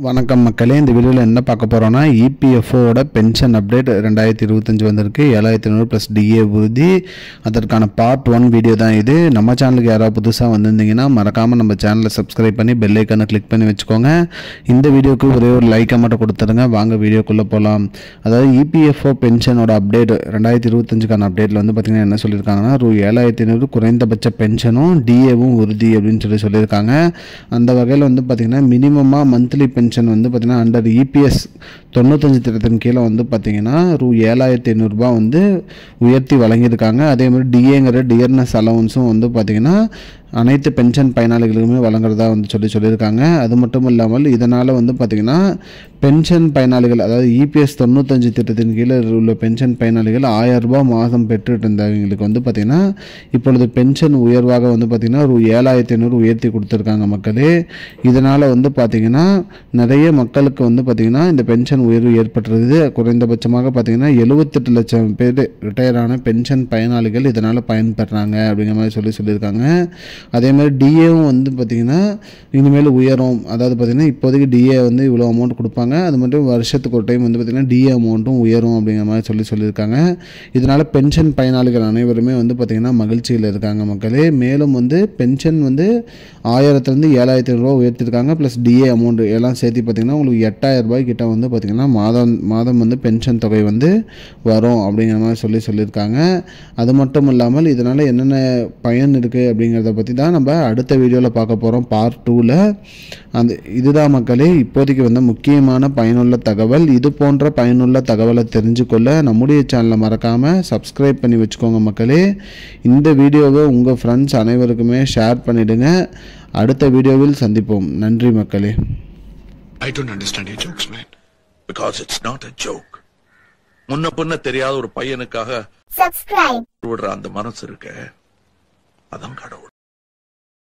வணக்கம் மக்களே, இந்த வீடியோவில் என்ன பார்க்க போகிறோன்னா இபிஎஃப்ஓட பென்ஷன் அப்டேட் 2025 வந்திருக்கு. 7500 ப்ளஸ் டிஏ உறுதி. அதற்கான பார்ட் 1 வீடியோ தான் இது. நம்ம சேனலுக்கு யாராவது புதுசாக வந்திருந்தீங்கன்னா மறக்காமல் நம்ம சேனலை சப்ஸ்கிரைப் பண்ணி பெல் ஐக்கானை கிளிக் பண்ணி வச்சுக்கோங்க. இந்த வீடியோக்கு ஒரே ஒரு லைக்கை மட்டும் கொடுத்துருங்க. வாங்க வீடியோக்குள்ளே போகலாம். அதாவது இபிஎஃப்ஓ பென்ஷனோட அப்டேட் 2025க்கான அப்டேட்டில் வந்து பார்த்திங்கன்னா என்ன சொல்லியிருக்காங்கன்னா 7500 குறைந்தபட்ச பென்ஷனும் டிஏவும் உறுதி அப்படின்னு சொல்லியிருக்காங்க. அந்த வகையில் வந்து பார்த்திங்கன்னா மினிமமாக மந்த்லி பென்ஷன் வந்து பார்த்தீங்கன்னா அண்டர் இபிஎஸ் 95 திட்டத்தின் கீழே வந்து பார்த்தீங்கன்னா ரூ. 7500 வந்து உயர்த்தி வழங்கியிருக்காங்க. அதே மாதிரி டிஏங்கிற டியர்னஸ் அலவன்ஸும் வந்து பார்த்தீங்கன்னா அனைத்து பென்ஷன் பயனாளிகளுக்குமே வழங்குறதா வந்து சொல்லியிருக்காங்க. அது மட்டும் இல்லாமல் இதனால் வந்து பார்த்திங்கன்னா பென்ஷன் பயனாளிகள், அதாவது இபிஎஸ் 95 திட்டத்தின் கீழே உள்ள பென்ஷன் பயனாளிகள் ரூ. 1000 மாதம் பெற்றுட்டு இருந்தவங்களுக்கு வந்து பார்த்திங்கன்னா இப்பொழுது பென்ஷன் உயர்வாக வந்து பார்த்திங்கன்னா ரூ. 7500 உயர்த்தி கொடுத்துருக்காங்க மக்களே. இதனால் வந்து பார்த்திங்கன்னா நிறைய மக்களுக்கு வந்து பார்த்திங்கன்னா இந்த பென்ஷன் உயர்வு ஏற்பட்டுருக்குது. குறைந்தபட்சமாக பார்த்திங்கன்னா 78 லட்சம் பேர் ரிட்டையரான பென்ஷன் பயனாளிகள் இதனால் பயன்பெறாங்க அப்படிங்கிற மாதிரி சொல்லியிருக்காங்க. அதே மாதிரி டிஏவும் வந்து பார்த்திங்கன்னா இனிமேல் உயரும். அதாவது பார்த்திங்கன்னா இப்போதைக்கு டிஏ வந்து இவ்வளோ அமௌண்ட் கொடுப்பாங்க. அது மட்டும் வருஷத்துக்கு ஒரு டைம் வந்து பார்த்திங்கன்னா டிஏ அமௌண்ட்டும் உயரும் அப்படிங்கிற மாதிரி சொல்லியிருக்காங்க. இதனால் பென்ஷன் பயனாளிகள் அனைவருமே வந்து பார்த்திங்கன்னா மகிழ்ச்சியில் இருக்காங்க மக்களே. மேலும் வந்து பென்ஷன் வந்து 1000லேருந்து 7500 உயர்த்திருக்காங்க. ப்ளஸ் டிஏ அமௌண்ட் எல்லாம் சேர்த்து பார்த்திங்கன்னா உங்களுக்கு 8000 கிட்ட வந்து பார்த்திங்கன்னா மாதம் வந்து பென்ஷன் தொகை வந்து வரும் அப்படிங்கிற மாதிரி சொல்லியிருக்காங்க. அது மட்டும் இல்லாமல் இதனால் என்னென்ன பயன் இருக்குது அப்படிங்கிறத பற்றி தான் நம்ம அடுத்த வீடியோவில் பார்க்க போகிறோம், பார்ட் 2ல். இதுதான் மக்களே இப்போதைக்கு வந்து முக்கியமான பயனுள்ள தகவல். இது போன்ற பயனுள்ள தகவலை தெரிஞ்சுக்கொள்ள நம்முடைய சேனலை மறக்காமல் சப்ஸ்கிரைப் பண்ணி வச்சுக்கோங்க மக்களே. இந்த வீடியோவை உங்கள் ஃப்ரெண்ட்ஸ் அனைவருக்குமே ஷேர் பண்ணிவிடுங்க. அடுத்த வீடியோவில் சந்திப்போம். நன்றி மக்களே. I don't understand your jokes, man. Because it's not a joke. முன்ன பின்ன தெரியாத ஒரு பையனுக்காக subscribe விடுற அந்த மனசு இருக்க, அதான் கடவுள்.